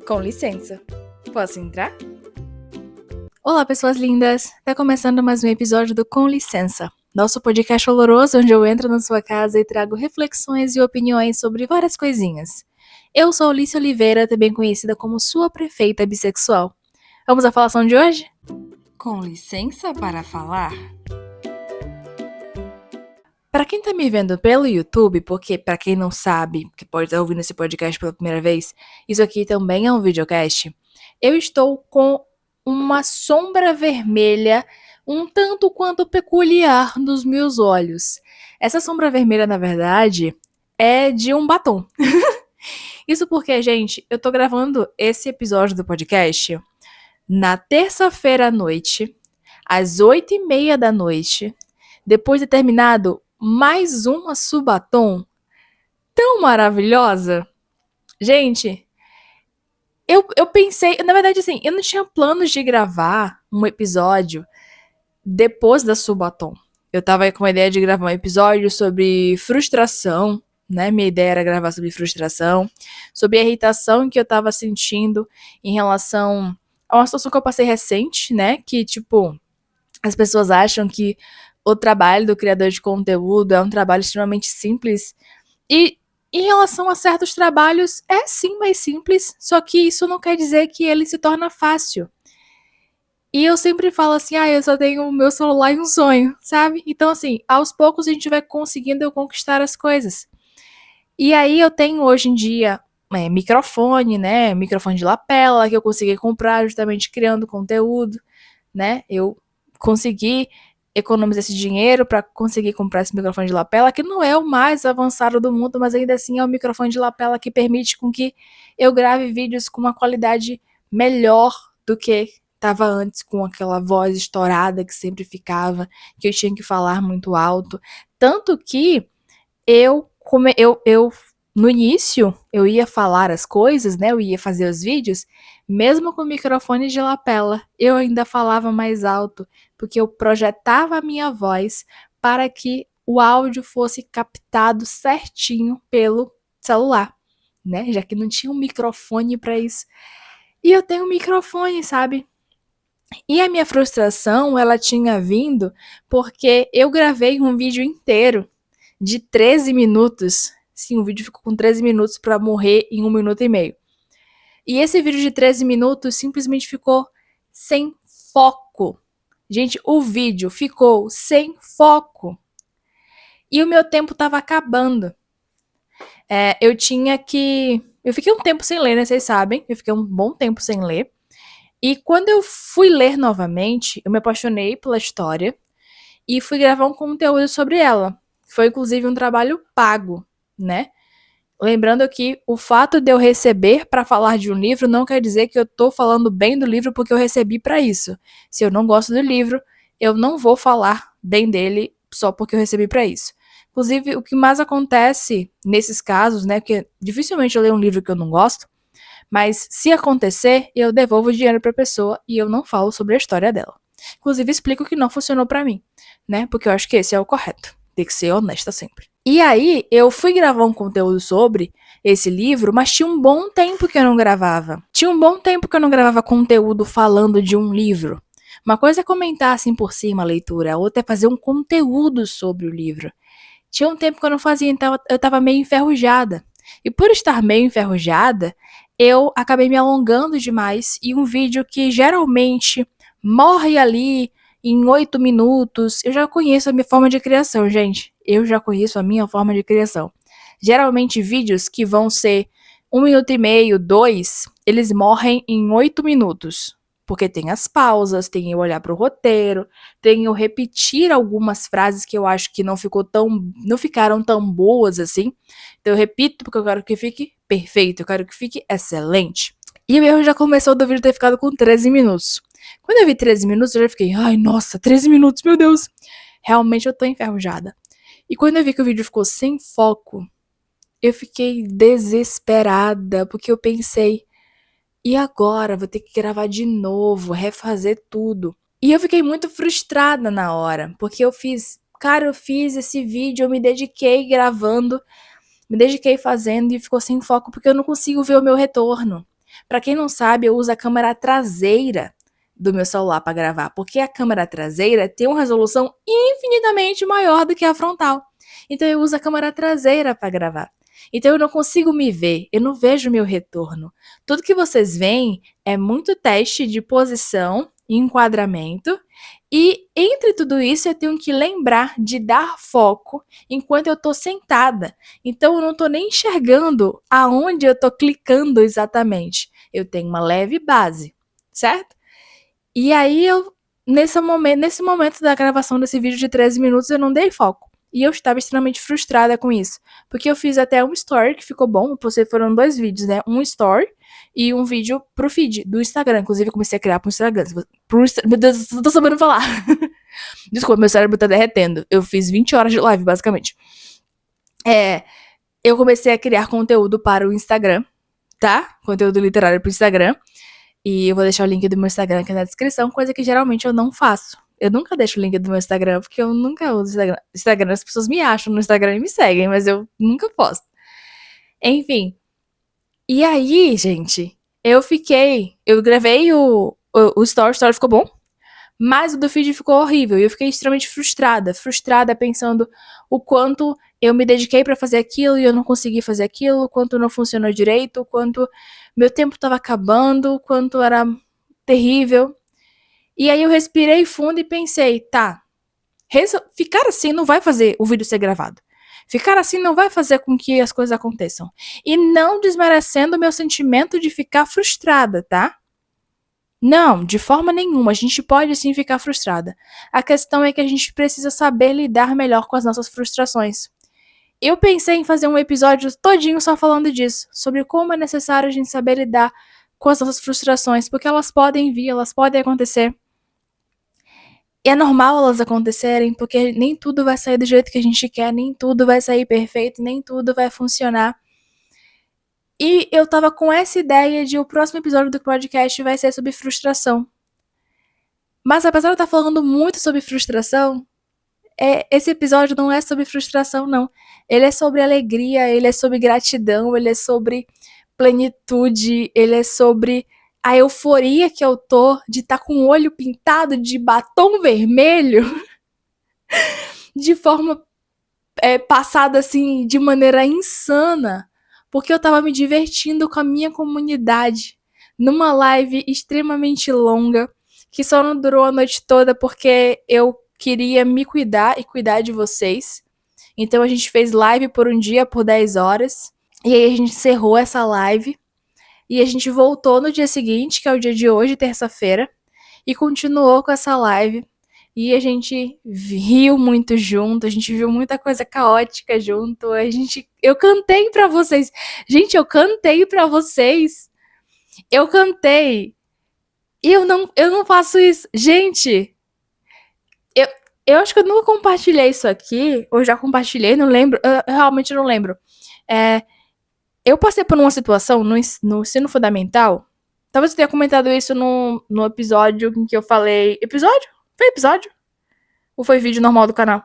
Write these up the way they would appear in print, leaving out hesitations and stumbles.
Com licença, posso entrar? Olá, pessoas lindas! Tá começando mais um episódio do Com Licença, nosso podcast oloroso onde eu entro na sua casa e trago reflexões e opiniões sobre várias coisinhas. Eu sou Alice Oliveira, também conhecida como sua prefeita bissexual. Vamos à falação de hoje? Com licença para falar? Para quem tá me vendo pelo YouTube, porque para quem não sabe, que pode estar ouvindo esse podcast pela primeira vez, isso aqui também é um videocast. Eu estou com uma sombra vermelha um tanto quanto peculiar nos meus olhos. Essa sombra vermelha, na verdade, é de um batom. Isso porque, gente, eu tô gravando esse episódio do podcast na terça-feira à noite, às 8h30 da noite, depois de terminado mais uma Subatom tão maravilhosa. Gente, eu pensei, na verdade, assim, eu não tinha planos de gravar um episódio depois da Subatom. Eu tava com a ideia de gravar um episódio sobre frustração, né? Minha ideia era gravar sobre frustração, sobre a irritação que eu tava sentindo em relação a uma situação que eu passei recente, né? Que, tipo, as pessoas acham que o trabalho do criador de conteúdo é um trabalho extremamente simples. E em relação a certos trabalhos, é sim mais simples, só que isso não quer dizer que ele se torna fácil. E eu sempre falo assim, eu só tenho o meu celular e um sonho, sabe? Então, assim, aos poucos a gente vai conseguindo conquistar as coisas. E aí eu tenho hoje em dia microfone, né? Microfone de lapela que eu consegui comprar justamente criando conteúdo, né? Eu consegui economizar esse dinheiro para conseguir comprar esse microfone de lapela, que não é o mais avançado do mundo, mas ainda assim é um microfone de lapela que permite com que eu grave vídeos com uma qualidade melhor do que estava antes, com aquela voz estourada que sempre ficava, que eu tinha que falar muito alto. Tanto que eu no início, eu ia falar as coisas, né? Eu ia fazer os vídeos, mesmo com o microfone de lapela, eu ainda falava mais alto, porque eu projetava a minha voz para que o áudio fosse captado certinho pelo celular, né? Já que não tinha um microfone para isso. E eu tenho um microfone, sabe? E a minha frustração, ela tinha vindo porque eu gravei um vídeo inteiro de 13 minutos. Sim, o vídeo ficou com 13 minutos para morrer em 1 minuto e meio. E esse vídeo de 13 minutos simplesmente ficou sem foco. Gente, o vídeo ficou sem foco. E o meu tempo estava acabando. Eu tinha que... Eu fiquei um tempo sem ler, né? Vocês sabem. Eu fiquei um bom tempo sem ler. E quando eu fui ler novamente, eu me apaixonei pela história e fui gravar um conteúdo sobre ela. Foi inclusive um trabalho pago, né? Lembrando que o fato de eu receber para falar de um livro não quer dizer que eu tô falando bem do livro porque eu recebi para isso. Se eu não gosto do livro, eu não vou falar bem dele só porque eu recebi para isso. Inclusive, o que mais acontece nesses casos, né, porque dificilmente eu leio um livro que eu não gosto, mas se acontecer, eu devolvo o dinheiro para a pessoa e eu não falo sobre a história dela. Inclusive, explico que não funcionou para mim, né? Porque eu acho que esse é o correto. Tem que ser honesta sempre. E aí, eu fui gravar um conteúdo sobre esse livro, mas tinha um bom tempo que eu não gravava. Tinha um bom tempo que eu não gravava conteúdo falando de um livro. Uma coisa é comentar assim por cima a leitura, a outra é fazer um conteúdo sobre o livro. Tinha um tempo que eu não fazia, então eu tava meio enferrujada. E por estar meio enferrujada, eu acabei me alongando demais e um vídeo que geralmente morre ali em 8 minutos. Eu já conheço a minha forma de criação, gente. Eu já conheço a minha forma de criação. Geralmente vídeos que vão ser 1 minuto e meio, 2, eles morrem em 8 minutos. Porque tem as pausas, tem eu olhar para o roteiro, tem eu repetir algumas frases que eu acho que não ficaram tão boas assim. Então eu repito porque eu quero que fique perfeito, eu quero que fique excelente. E o erro já começou do vídeo ter ficado com 13 minutos. Quando eu vi 13 minutos, eu já fiquei, ai, nossa, 13 minutos, meu Deus. Realmente eu tô enferrujada. E quando eu vi que o vídeo ficou sem foco, eu fiquei desesperada, porque eu pensei, e agora? Vou ter que gravar de novo, refazer tudo. E eu fiquei muito frustrada na hora, porque eu fiz esse vídeo, eu me dediquei gravando, me dediquei fazendo e ficou sem foco porque eu não consigo ver o meu retorno. Pra quem não sabe, eu uso a câmera traseira do meu celular pra gravar, porque a câmera traseira tem uma resolução infinitamente maior do que a frontal. Então eu uso a câmera traseira pra gravar. Então eu não consigo me ver, eu não vejo meu retorno. Tudo que vocês veem é muito teste de posição e enquadramento. E entre tudo isso eu tenho que lembrar de dar foco enquanto eu tô sentada. Então eu não tô nem enxergando aonde eu tô clicando exatamente. Eu tenho uma leve base, certo? E aí nesse momento da gravação desse vídeo de 13 minutos, eu não dei foco. E eu estava extremamente frustrada com isso. Porque eu fiz até um story que ficou bom. Foram 2 vídeos, né? Um story e um vídeo pro feed do Instagram. Inclusive, eu comecei a criar pro Instagram. Meu Deus, não tô sabendo falar. Desculpa, meu cérebro tá derretendo. Eu fiz 20 horas de live, basicamente. Eu comecei a criar conteúdo para o Instagram, tá? Conteúdo literário pro Instagram. E eu vou deixar o link do meu Instagram aqui na descrição, coisa que geralmente eu não faço. Eu nunca deixo o link do meu Instagram, porque eu nunca uso Instagram. As pessoas me acham no Instagram e me seguem, mas eu nunca posto. Enfim. E aí, gente, eu gravei o story ficou bom, mas o do feed ficou horrível. E eu fiquei extremamente frustrada pensando o quanto eu me dediquei pra fazer aquilo e eu não consegui fazer aquilo, o quanto não funcionou direito, o quanto meu tempo tava acabando, o quanto era terrível. E aí eu respirei fundo e pensei, tá, ficar assim não vai fazer o vídeo ser gravado. Ficar assim não vai fazer com que as coisas aconteçam. E não desmerecendo o meu sentimento de ficar frustrada, tá? Não, de forma nenhuma. A gente pode sim ficar frustrada. A questão é que a gente precisa saber lidar melhor com as nossas frustrações. Eu pensei em fazer um episódio todinho só falando disso, sobre como é necessário a gente saber lidar com as nossas frustrações, porque elas podem vir, elas podem acontecer. E é normal elas acontecerem, porque nem tudo vai sair do jeito que a gente quer, nem tudo vai sair perfeito, nem tudo vai funcionar. E eu tava com essa ideia de o próximo episódio do podcast vai ser sobre frustração. Mas apesar de eu estar falando muito sobre frustração, esse episódio não é sobre frustração, não. Ele é sobre alegria, ele é sobre gratidão, ele é sobre plenitude, ele é sobre a euforia que eu tô de estar com o olho pintado de batom vermelho de forma passada assim de maneira insana, porque eu tava me divertindo com a minha comunidade numa live extremamente longa, que só não durou a noite toda porque eu queria me cuidar e cuidar de vocês. Então a gente fez live por um dia, por 10 horas, e aí a gente encerrou essa live, e a gente voltou no dia seguinte, que é o dia de hoje, terça-feira, e continuou com essa live. E a gente riu muito junto, a gente viu muita coisa caótica junto. Eu cantei pra vocês. Gente, eu cantei pra vocês. Eu cantei. E eu não faço isso. Gente, eu acho que eu nunca compartilhei isso aqui, ou já compartilhei, não lembro. Eu realmente não lembro. Eu passei por uma situação no ensino fundamental. Talvez eu tenha comentado isso no episódio em que eu falei. Episódio? Foi episódio? Ou foi vídeo normal do canal?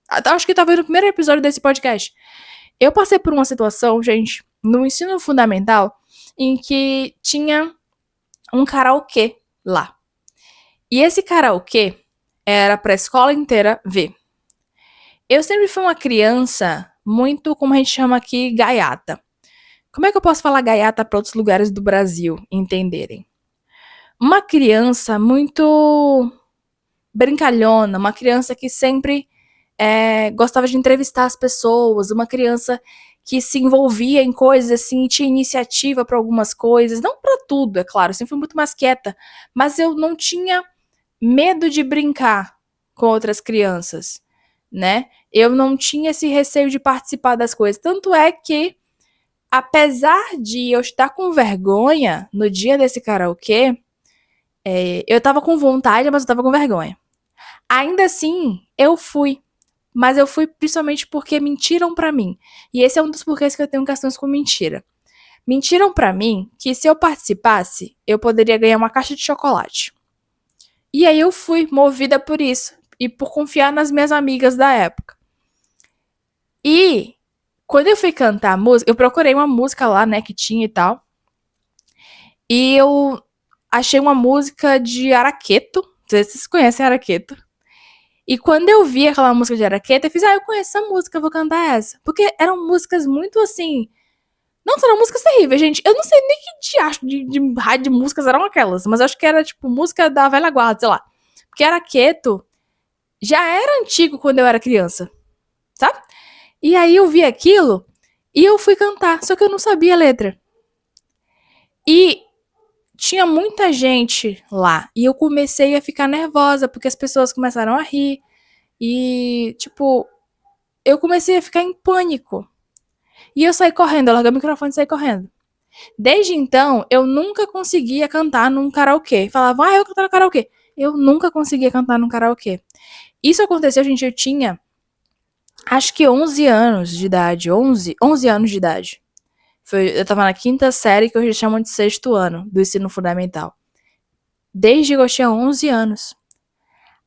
Acho que tava no primeiro episódio desse podcast. Eu passei por uma situação, gente, no ensino fundamental, em que tinha um karaokê lá. E esse karaokê era pra escola inteira ver. Eu sempre fui uma criança muito, como a gente chama aqui, gaiata. Como é que eu posso falar gaiata para outros lugares do Brasil entenderem? Uma criança muito brincalhona, uma criança que sempre gostava de entrevistar as pessoas, uma criança que se envolvia em coisas assim, tinha iniciativa para algumas coisas, não para tudo, é claro, eu sempre fui muito mais quieta, mas eu não tinha medo de brincar com outras crianças, né? Eu não tinha esse receio de participar das coisas, tanto é que apesar de eu estar com vergonha no dia desse karaokê, eu tava com vontade, mas eu tava com vergonha. Ainda assim, eu fui. Mas eu fui principalmente porque mentiram pra mim. E esse é um dos porquês que eu tenho questões com mentira. Mentiram pra mim que se eu participasse, eu poderia ganhar uma caixa de chocolate. E aí eu fui movida por isso. E por confiar nas minhas amigas da época. E quando eu fui cantar a música, eu procurei uma música lá, né, que tinha e tal. E eu achei uma música de Araqueto. Não sei se vocês conhecem Araqueto. E quando eu vi aquela música de Araqueto, eu fiz, eu conheço essa música, eu vou cantar essa. Porque eram músicas muito assim. Não, eram músicas terríveis, gente. Eu não sei nem que diacho de rádio de músicas eram aquelas, mas eu acho que era tipo música da velha guarda, sei lá. Porque Araqueto já era antigo quando eu era criança, sabe? E aí eu vi aquilo e eu fui cantar, só que eu não sabia a letra. E tinha muita gente lá. E eu comecei a ficar nervosa, porque as pessoas começaram a rir. E, tipo, eu comecei a ficar em pânico. E eu saí correndo, eu larguei o microfone e saí correndo. Desde então, eu nunca conseguia cantar num karaokê. Falavam, eu cantar no karaokê. Eu nunca conseguia cantar num karaokê. Isso aconteceu, gente, eu tinha, acho que 11 anos de idade. 11 anos de idade. Eu tava na quinta série, que hoje chamam de sexto ano do ensino fundamental. Desde que eu tinha 11 anos.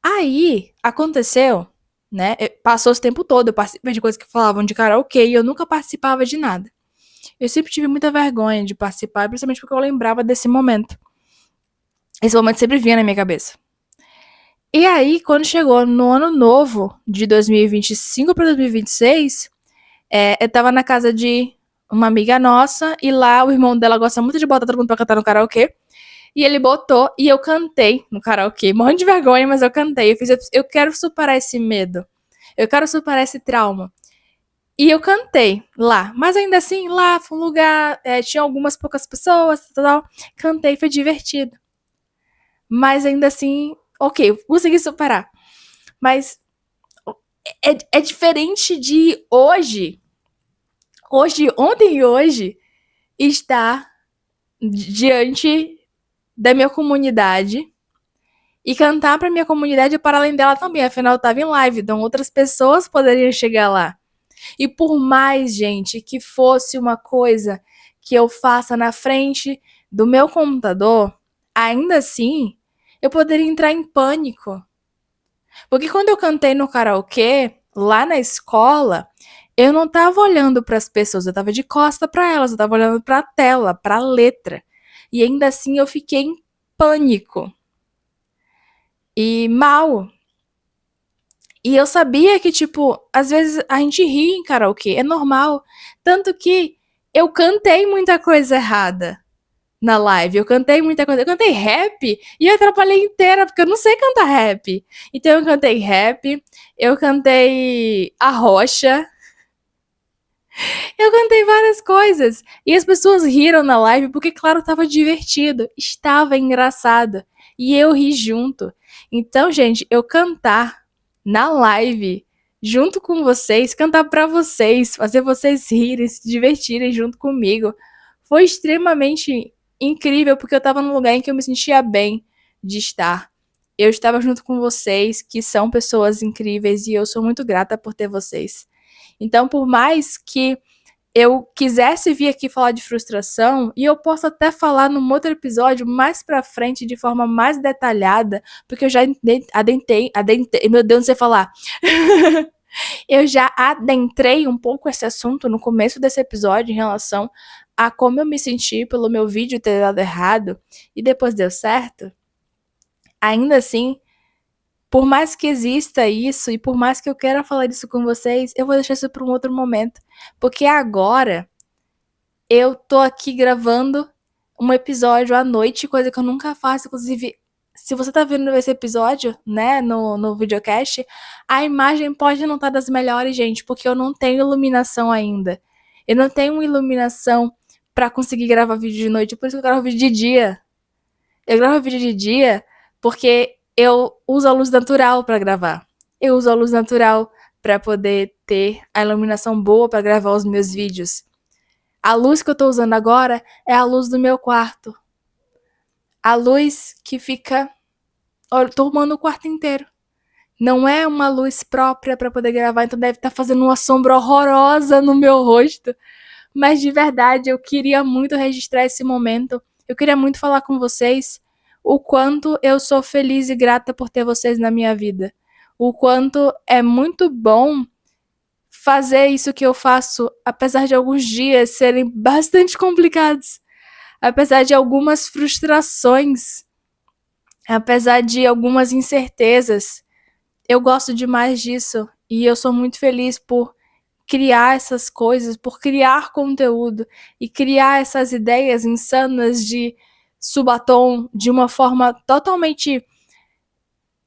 Aí, aconteceu, né? Passou esse tempo todo, eu participei de coisas que falavam de karaokê e eu nunca participava de nada. Eu sempre tive muita vergonha de participar, principalmente porque eu lembrava desse momento. Esse momento sempre vinha na minha cabeça. E aí, quando chegou no ano novo, de 2025 para 2026, eu tava na casa de uma amiga nossa, e lá o irmão dela gosta muito de botar todo mundo pra cantar no karaokê. E ele botou, e eu cantei no karaokê. Morrendo de vergonha, mas eu cantei. Eu quero superar esse medo. Eu quero superar esse trauma. E eu cantei lá. Mas ainda assim, lá foi um lugar, tinha algumas poucas pessoas, tal. Cantei, foi divertido. Mas ainda assim, ok, consegui superar. Mas é diferente de hoje. Ontem e hoje, estar diante da minha comunidade e cantar pra minha comunidade para além dela também. Afinal, eu tava em live, então outras pessoas poderiam chegar lá. E por mais, gente, que fosse uma coisa que eu faça na frente do meu computador, ainda assim, eu poderia entrar em pânico. Porque quando eu cantei no karaokê, lá na escola, eu não tava olhando para as pessoas, eu tava de costa para elas, eu tava olhando para a tela, para a letra. E ainda assim eu fiquei em pânico. E mal. E eu sabia que, tipo, às vezes a gente ri em karaokê, é normal. Tanto que eu cantei muita coisa errada na live. Eu cantei muita coisa. Eu cantei rap e eu atrapalhei inteira, porque eu não sei cantar rap. Então eu cantei rap, eu cantei a rocha, eu cantei várias coisas. E as pessoas riram na live porque, claro, estava divertido, estava engraçado. E eu ri junto. Então, gente, eu cantar na live junto com vocês, cantar pra vocês, fazer vocês rirem, se divertirem junto comigo, foi extremamente incrível porque eu tava num lugar em que eu me sentia bem de estar. Eu estava junto com vocês, que são pessoas incríveis e eu sou muito grata por ter vocês. Então, por mais que eu quisesse vir aqui falar de frustração, e eu posso até falar num outro episódio mais pra frente de forma mais detalhada, porque eu já adentrei, meu Deus, não sei falar. Eu já adentrei um pouco esse assunto no começo desse episódio em relação a como eu me senti pelo meu vídeo ter dado errado e depois deu certo. Ainda assim, por mais que exista isso e por mais que eu queira falar disso com vocês, eu vou deixar isso para um outro momento. Porque agora eu tô aqui gravando um episódio à noite, coisa que eu nunca faço. Inclusive, se você tá vendo esse episódio, né, no videocast, a imagem pode não estar das melhores, gente, porque eu não tenho iluminação ainda. Eu não tenho iluminação pra conseguir gravar vídeo de noite, por isso que eu gravo vídeo de dia. Eu gravo vídeo de dia porque eu uso a luz natural pra gravar. Eu uso a luz natural pra poder ter a iluminação boa pra gravar os meus vídeos. A luz que eu tô usando agora é a luz do meu quarto. A luz que fica tomando o quarto inteiro. Não é uma luz própria pra poder gravar, então deve estar fazendo uma sombra horrorosa no meu rosto. Mas de verdade, eu queria muito registrar esse momento. Eu queria muito falar com vocês o quanto eu sou feliz e grata por ter vocês na minha vida. O quanto é muito bom fazer isso que eu faço, apesar de alguns dias serem bastante complicados. apesar de algumas frustrações, apesar de algumas incertezas. Eu gosto demais disso e eu sou muito feliz por criar essas coisas, por criar conteúdo e criar essas ideias insanas de Subatom de uma forma totalmente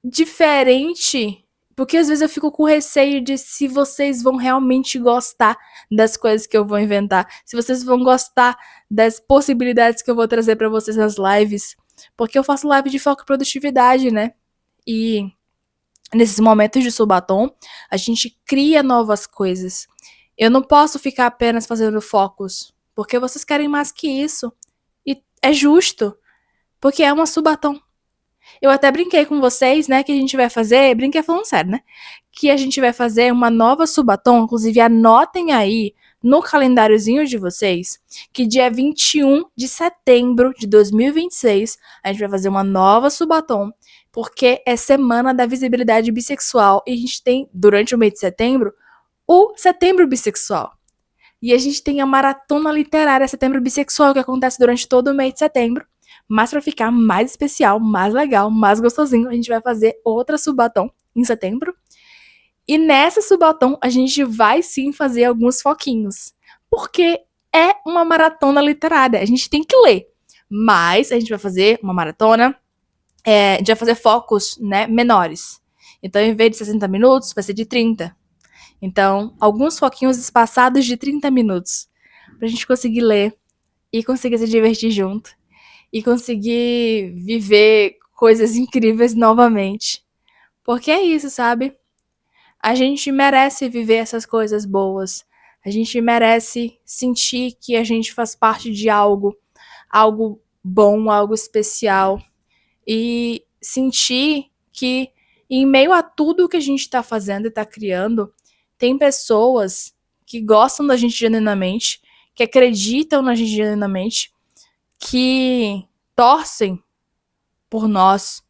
diferente, porque às vezes eu fico com receio de se vocês vão realmente gostar das coisas que eu vou inventar, se vocês vão gostar das possibilidades que eu vou trazer para vocês nas lives, porque eu faço live de foco e produtividade, né? E nesses momentos de Subatom, a gente cria novas coisas. Eu não posso ficar apenas fazendo focos, porque vocês querem mais que isso. E é justo, porque é uma Subatom. Eu até brinquei com vocês, né, que a gente vai fazer, brinquei falando sério, né, que a gente vai fazer uma nova Subatom, inclusive anotem aí no calendáriozinho de vocês, que dia 21 de setembro de 2026, a gente vai fazer uma nova Subatom, porque é semana da visibilidade bissexual e a gente tem, durante o mês de setembro, o Setembro Bissexual. E a gente tem a Maratona Literária Setembro Bissexual, que acontece durante todo o mês de setembro. Mas para ficar mais especial, mais legal, mais gostosinho, a gente vai fazer outra Subatom em setembro. E nessa Subatom a gente vai sim fazer alguns foquinhos. Porque é uma maratona literária, a gente tem que ler. Mas a gente vai fazer uma maratona, a gente vai fazer focos, né, menores. Então, em vez de 60 minutos, vai ser de 30. Então, alguns foquinhos espaçados de 30 minutos. Pra gente conseguir ler e conseguir se divertir junto. E conseguir viver coisas incríveis novamente. Porque é isso, sabe? A gente merece viver essas coisas boas. A gente merece sentir que a gente faz parte de algo bom, algo especial. E sentir que, em meio a tudo que a gente está fazendo e está criando, tem pessoas que gostam da gente genuinamente, que acreditam na gente genuinamente, que torcem por nós.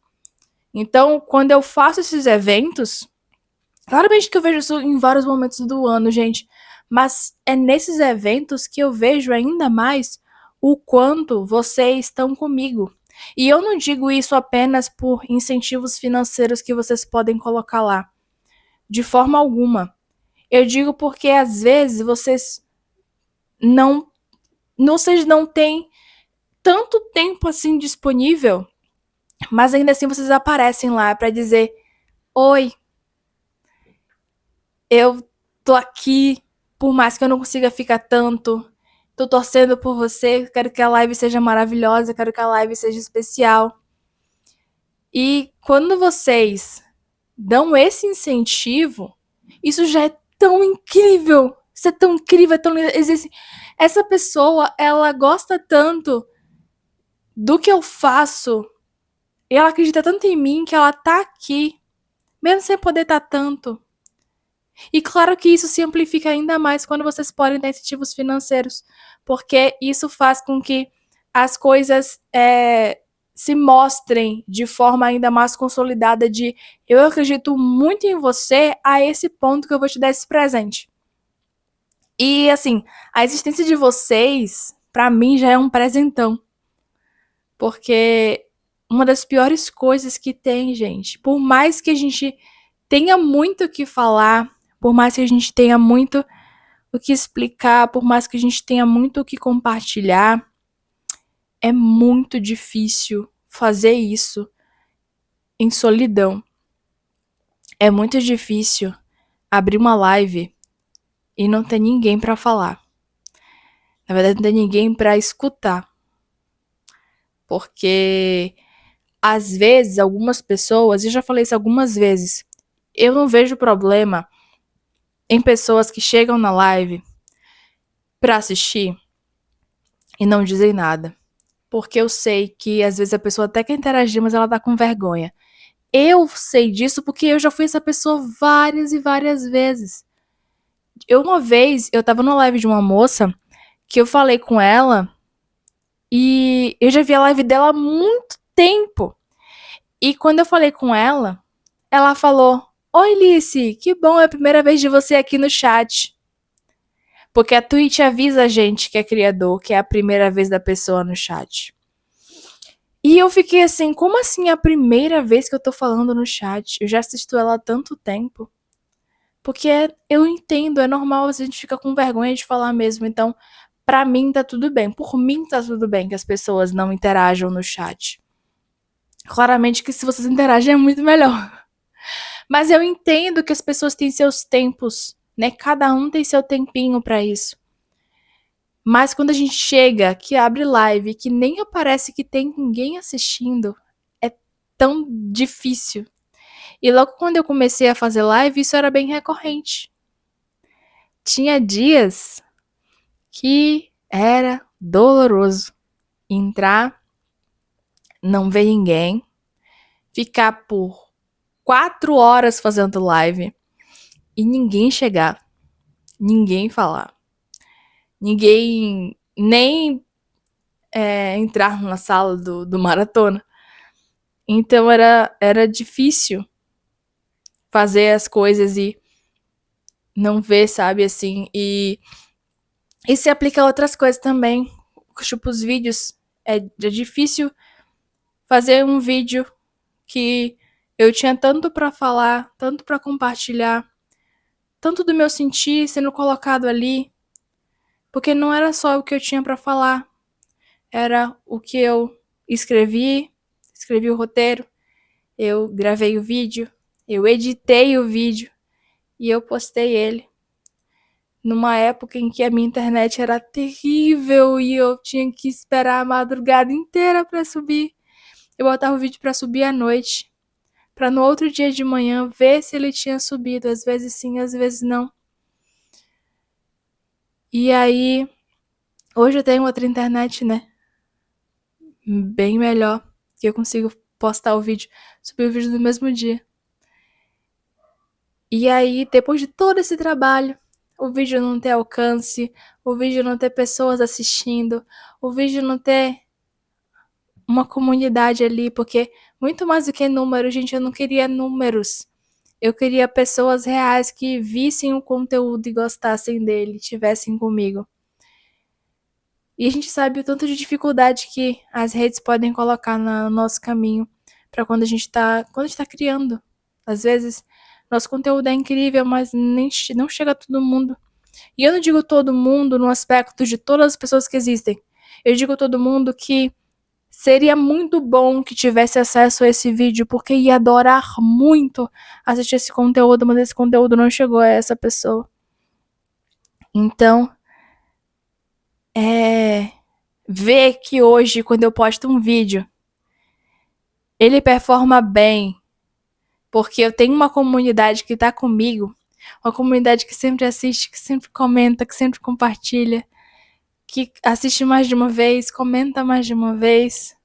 Então, quando eu faço esses eventos, claramente que eu vejo isso em vários momentos do ano, gente, mas é nesses eventos que eu vejo ainda mais o quanto vocês estão comigo. E eu não digo isso apenas por incentivos financeiros que vocês podem colocar lá, de forma alguma. Eu digo porque às vezes vocês não têm tanto tempo assim disponível, mas ainda assim vocês aparecem lá para dizer: "Oi, eu tô aqui, por mais que eu não consiga ficar tanto, tô torcendo por você, quero que a live seja maravilhosa, quero que a live seja especial". E quando vocês dão esse incentivo, isso já é tão incrível. Isso é tão incrível, é tão essa pessoa, ela gosta tanto do que eu faço, e ela acredita tanto em mim que ela tá aqui, mesmo sem poder estar tanto. E claro que isso se amplifica ainda mais quando vocês podem dar incentivos financeiros, porque isso faz com que as coisas se mostrem de forma ainda mais consolidada de eu acredito muito em você a esse ponto que eu vou te dar esse presente. E assim, a existência de vocês, pra mim, já é um presentão. Porque uma das piores coisas que tem, gente, por mais que a gente tenha muito o que falar, por mais que a gente tenha muito o que explicar, por mais que a gente tenha muito o que compartilhar, é muito difícil fazer isso em solidão. É muito difícil abrir uma live e não ter ninguém pra falar. Na verdade, não ter ninguém pra escutar. Porque às vezes, algumas pessoas, eu já falei isso algumas vezes, eu não vejo problema em pessoas que chegam na live pra assistir e não dizem nada. Porque eu sei que às vezes a pessoa até quer interagir, mas ela tá com vergonha. Eu sei disso porque eu já fui essa pessoa várias e várias vezes. Uma vez, eu tava numa live de uma moça que eu falei com ela e eu já vi a live dela há muito tempo. E quando eu falei com ela, ela falou: "Oi, Lice, que bom, é a primeira vez de você aqui no chat". Porque a Twitch avisa a gente que é criador, que é a primeira vez da pessoa no chat. E eu fiquei assim, como assim é a primeira vez que eu tô falando no chat? Eu já assisto ela há tanto tempo. Porque eu entendo, é normal, a gente fica com vergonha de falar mesmo. Então, pra mim tá tudo bem. Por mim tá tudo bem que as pessoas não interajam no chat. Claramente que se vocês interagem é muito melhor. Mas eu entendo que as pessoas têm seus tempos, né? Cada um tem seu tempinho pra isso. Mas quando a gente chega, que abre live, que nem aparece que tem ninguém assistindo, é tão difícil. E logo quando eu comecei a fazer live, isso era bem recorrente. Tinha dias que era doloroso entrar, não ver ninguém, ficar por 4 horas fazendo live e ninguém chegar, ninguém falar, ninguém nem entrar na sala do maratona. Então era difícil fazer as coisas e não ver, sabe, assim. E se aplica a outras coisas também. Tipo, os vídeos. É difícil fazer um vídeo que eu tinha tanto pra falar, tanto pra compartilhar, tanto do meu sentir sendo colocado ali. Porque não era só o que eu tinha pra falar. Era o que eu escrevi o roteiro, eu gravei o vídeo, eu editei o vídeo e eu postei ele. Numa época em que a minha internet era terrível e eu tinha que esperar a madrugada inteira pra subir. Eu botava o vídeo pra subir à noite, pra no outro dia de manhã ver se ele tinha subido. Às vezes sim, às vezes não. E aí, hoje eu tenho outra internet, né? Bem melhor, que eu consigo postar o vídeo, subir o vídeo no mesmo dia. E aí, depois de todo esse trabalho, o vídeo não ter alcance, o vídeo não ter pessoas assistindo, o vídeo não ter uma comunidade ali, porque muito mais do que números, gente, eu não queria números. Eu queria pessoas reais que vissem o conteúdo e gostassem dele, tivessem comigo. E a gente sabe o tanto de dificuldade que as redes podem colocar no nosso caminho para quando a gente tá criando. Às vezes, nosso conteúdo é incrível, mas não chega a todo mundo. E eu não digo todo mundo no aspecto de todas as pessoas que existem. Eu digo todo mundo que seria muito bom que tivesse acesso a esse vídeo, porque ia adorar muito assistir esse conteúdo, mas esse conteúdo não chegou a essa pessoa. Então, ver que hoje, quando eu posto um vídeo, ele performa bem, porque eu tenho uma comunidade que tá comigo, uma comunidade que sempre assiste, que sempre comenta, que sempre compartilha, que assiste mais de uma vez, comenta mais de uma vez,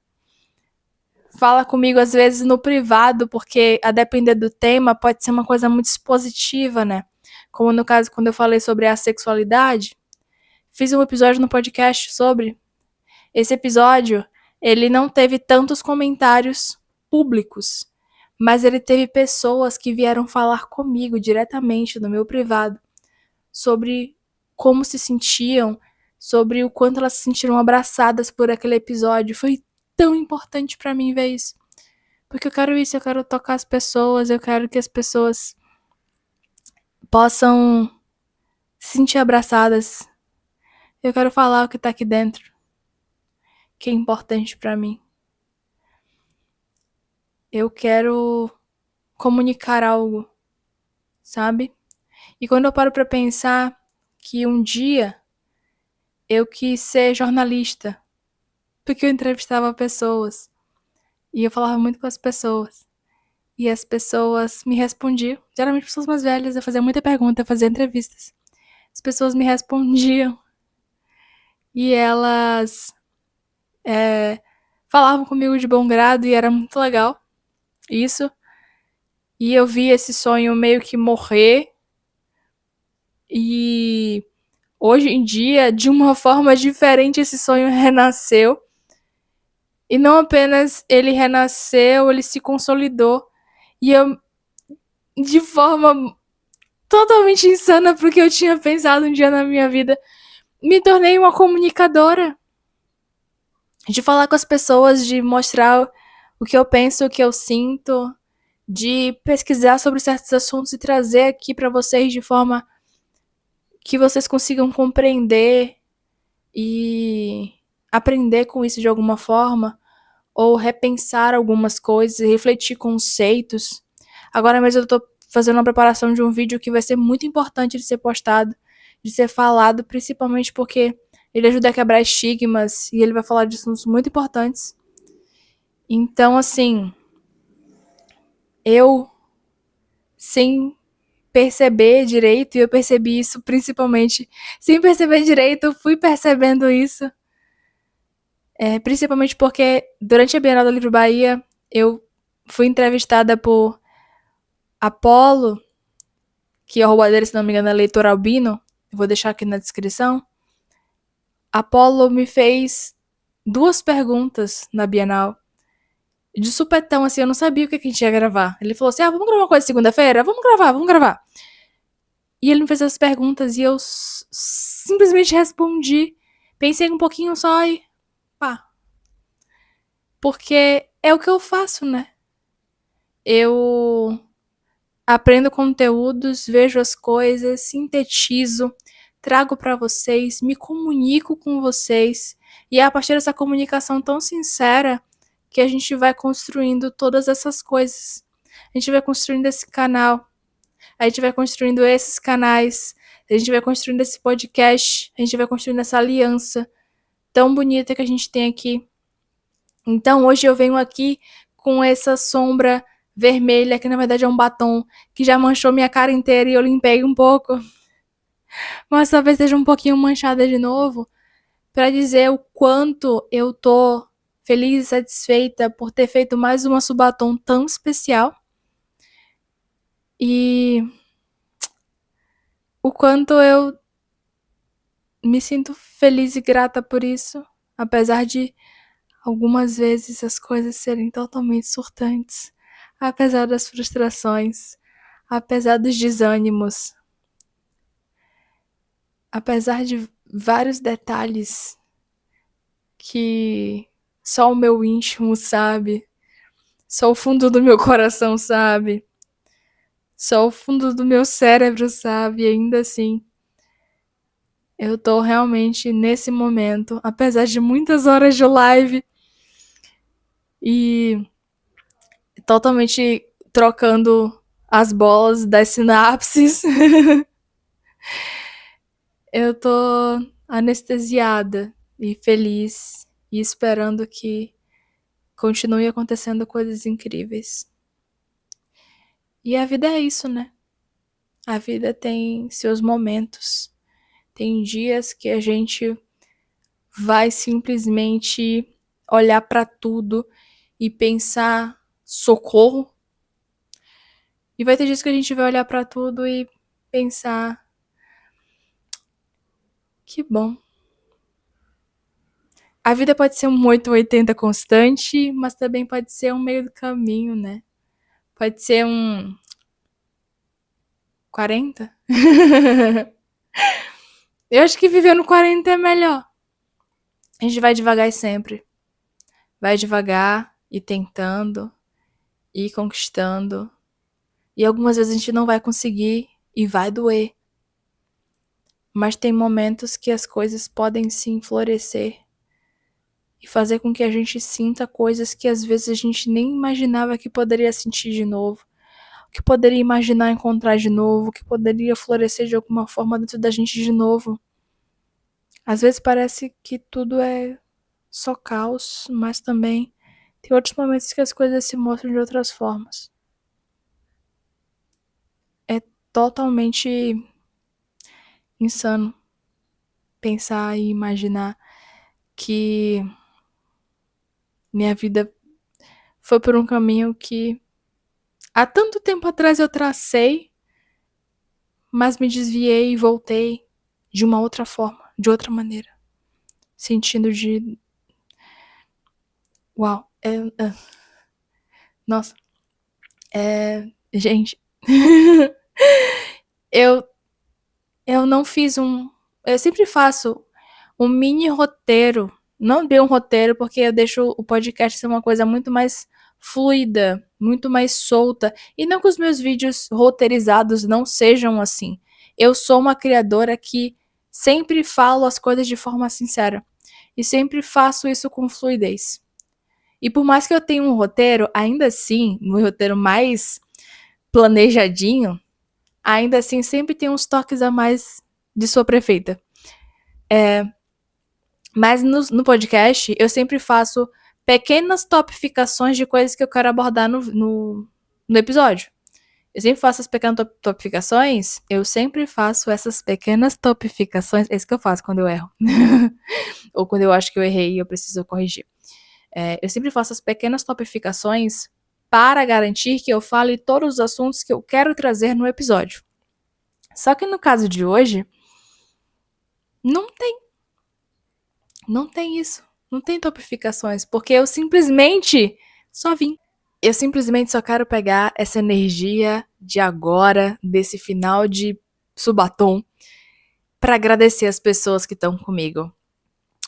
fala comigo às vezes no privado, porque a depender do tema pode ser uma coisa muito expositiva, né? Como no caso quando eu falei sobre a sexualidade, fiz um episódio no podcast sobre. Esse episódio, ele não teve tantos comentários públicos, mas ele teve pessoas que vieram falar comigo diretamente no meu privado sobre como se sentiam, sobre o quanto elas se sentiram abraçadas por aquele episódio. Foi tão importante pra mim ver isso. Porque eu quero isso, eu quero tocar as pessoas, eu quero que as pessoas possam se sentir abraçadas. Eu quero falar o que tá aqui dentro, que é importante pra mim. Eu quero comunicar algo, sabe? E quando eu paro pra pensar que um dia eu quis ser jornalista, porque eu entrevistava pessoas e eu falava muito com as pessoas. E as pessoas me respondiam, geralmente pessoas mais velhas, eu fazia muita pergunta, eu fazia entrevistas. As pessoas me respondiam e elas falavam comigo de bom grado e era muito legal isso. E eu vi esse sonho meio que morrer. E hoje em dia, de uma forma diferente, esse sonho renasceu. E não apenas ele renasceu, ele se consolidou. E eu, de forma totalmente insana pro que eu tinha pensado um dia na minha vida. Me tornei uma comunicadora. De falar com as pessoas, de mostrar o que eu penso, o que eu sinto, de pesquisar sobre certos assuntos e trazer aqui pra vocês de forma que vocês consigam compreender e aprender com isso de alguma forma, ou repensar algumas coisas, refletir conceitos. Agora mesmo eu tô fazendo uma preparação de um vídeo que vai ser muito importante de ser postado, de ser falado, principalmente porque ele ajuda a quebrar estigmas e ele vai falar de assuntos muito importantes. Então, assim, eu, sem perceber direito, e eu percebi isso principalmente, sem perceber direito, eu fui percebendo isso, principalmente porque durante a Bienal do Livro Bahia, eu fui entrevistada por Apolo, que é o roubadeiro, se não me engano, é Leitor Albino, eu vou deixar aqui na descrição. Apolo me fez 2 perguntas na Bienal, de supetão, assim, eu não sabia o que a gente ia gravar. Ele falou assim, vamos gravar uma coisa segunda-feira? Vamos gravar. E ele me fez as perguntas e eu simplesmente respondi. Pensei um pouquinho só e pá. Porque é o que eu faço, né? Eu aprendo conteúdos, vejo as coisas, sintetizo, trago pra vocês, me comunico com vocês. E é a partir dessa comunicação tão sincera que a gente vai construindo todas essas coisas. A gente vai construindo esse canal. A gente vai construindo esses canais, a gente vai construindo esse podcast, a gente vai construindo essa aliança tão bonita que a gente tem aqui. Então hoje eu venho aqui com essa sombra vermelha, que na verdade é um batom, que já manchou minha cara inteira e eu limpei um pouco. Mas talvez seja um pouquinho manchada de novo, para dizer o quanto eu tô feliz e satisfeita por ter feito mais uma Subatom tão especial. E o quanto eu me sinto feliz e grata por isso, apesar de algumas vezes as coisas serem totalmente surtantes, apesar das frustrações, apesar dos desânimos, apesar de vários detalhes que só o meu íntimo sabe, só o fundo do meu coração sabe, só o fundo do meu cérebro sabe, e ainda assim eu tô realmente nesse momento, apesar de muitas horas de live e totalmente trocando as bolas das sinapses, eu tô anestesiada e feliz e esperando que continue acontecendo coisas incríveis. E a vida é isso, né? A vida tem seus momentos. Tem dias que a gente vai simplesmente olhar pra tudo e pensar socorro. E vai ter dias que a gente vai olhar pra tudo e pensar que bom. A vida pode ser um 880 constante, mas também pode ser um meio do caminho, né? Pode ser um 40. Eu acho que viver no 40 é melhor. A gente vai devagar e sempre. Vai devagar e tentando e conquistando. E algumas vezes a gente não vai conseguir e vai doer. Mas tem momentos que as coisas podem sim florescer e fazer com que a gente sinta coisas que às vezes a gente nem imaginava que poderia sentir de novo, que poderia imaginar encontrar de novo, que poderia florescer de alguma forma dentro da gente de novo. Às vezes parece que tudo é só caos, mas também tem outros momentos que as coisas se mostram de outras formas. É totalmente insano pensar e imaginar que minha vida foi por um caminho que há tanto tempo atrás eu tracei, mas me desviei e voltei de uma outra forma, de outra maneira. Sentindo de... Uau. Nossa. Gente. Eu, eu não fiz um... Eu sempre faço um mini roteiro. Não bem um roteiro, porque eu deixo o podcast ser uma coisa muito mais fluida, muito mais solta. E não que os meus vídeos roteirizados não sejam assim. Eu sou uma criadora que sempre falo as coisas de forma sincera. E sempre faço isso com fluidez. E por mais que eu tenha um roteiro, ainda assim, um roteiro mais planejadinho, ainda assim sempre tem uns toques a mais de sua prefeita. Mas no podcast, eu sempre faço pequenas topificações de coisas que eu quero abordar no episódio. Eu sempre faço as pequenas topificações. Eu sempre faço essas pequenas topificações. É isso que eu faço quando eu erro. Ou quando eu acho que eu errei e eu preciso corrigir. Eu sempre faço as pequenas topificações para garantir que eu fale todos os assuntos que eu quero trazer no episódio. Só que no caso de hoje, não tem. Não tem isso. Não tem topificações, porque eu simplesmente só vim. Eu simplesmente só quero pegar essa energia de agora, desse final de Subatom, para agradecer as pessoas que estão comigo.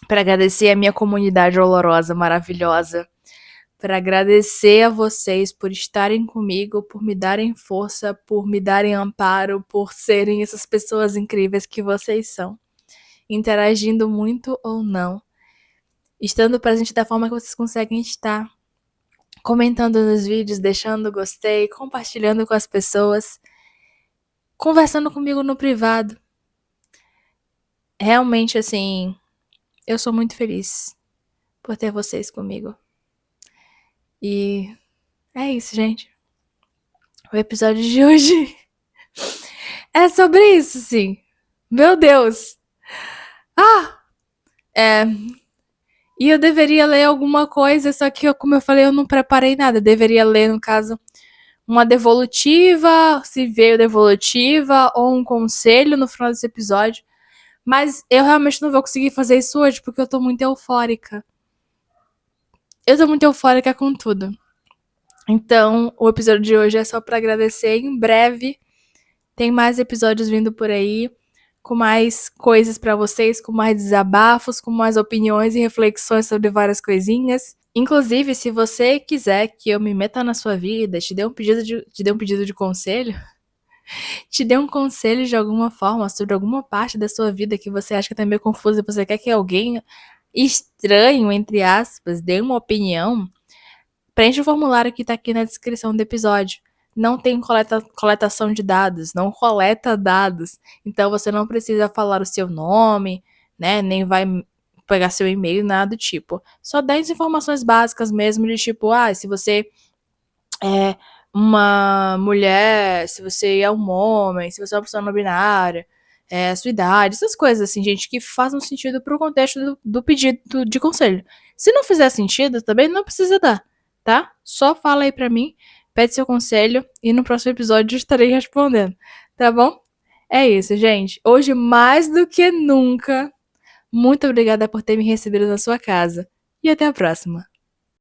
Para agradecer a minha comunidade olorosa, maravilhosa. Para agradecer a vocês por estarem comigo, por me darem força, por me darem amparo, por serem essas pessoas incríveis que vocês são. Interagindo muito ou não. Estando presente da forma que vocês conseguem estar. Comentando nos vídeos, deixando gostei, compartilhando com as pessoas, conversando comigo no privado. Realmente, assim, eu sou muito feliz por ter vocês comigo. E é isso, gente. O episódio de hoje é sobre isso, sim. Meu Deus! E eu deveria ler alguma coisa, só que, como eu falei, eu não preparei nada. Eu deveria ler, no caso, uma devolutiva, se veio devolutiva, ou um conselho no final desse episódio. Mas eu realmente não vou conseguir fazer isso hoje, porque eu tô muito eufórica. Eu tô muito eufórica com tudo. Então, o episódio de hoje é só pra agradecer. Em breve, tem mais episódios vindo por aí, com mais coisas pra vocês, com mais desabafos, com mais opiniões e reflexões sobre várias coisinhas. Inclusive, se você quiser que eu me meta na sua vida, te dê um pedido de conselho, te dê um conselho de alguma forma sobre alguma parte da sua vida que você acha que tá meio confusa e você quer que alguém estranho, entre aspas, dê uma opinião, preencha o formulário que tá aqui na descrição do episódio. Não tem coletação de dados, não coleta dados. Então você não precisa falar o seu nome, né? Nem vai pegar seu e-mail, nada do tipo. Só dá as informações básicas mesmo, de tipo, se você é uma mulher, se você é um homem, se você é uma pessoa não binária, a sua idade, essas coisas assim, gente, que fazem sentido pro contexto do pedido de conselho. Se não fizer sentido, também não precisa dar, tá? Só fala aí pra mim, pede seu conselho e no próximo episódio eu estarei respondendo, tá bom? É isso, gente. Hoje, mais do que nunca, muito obrigada por ter me recebido na sua casa. E até a próxima.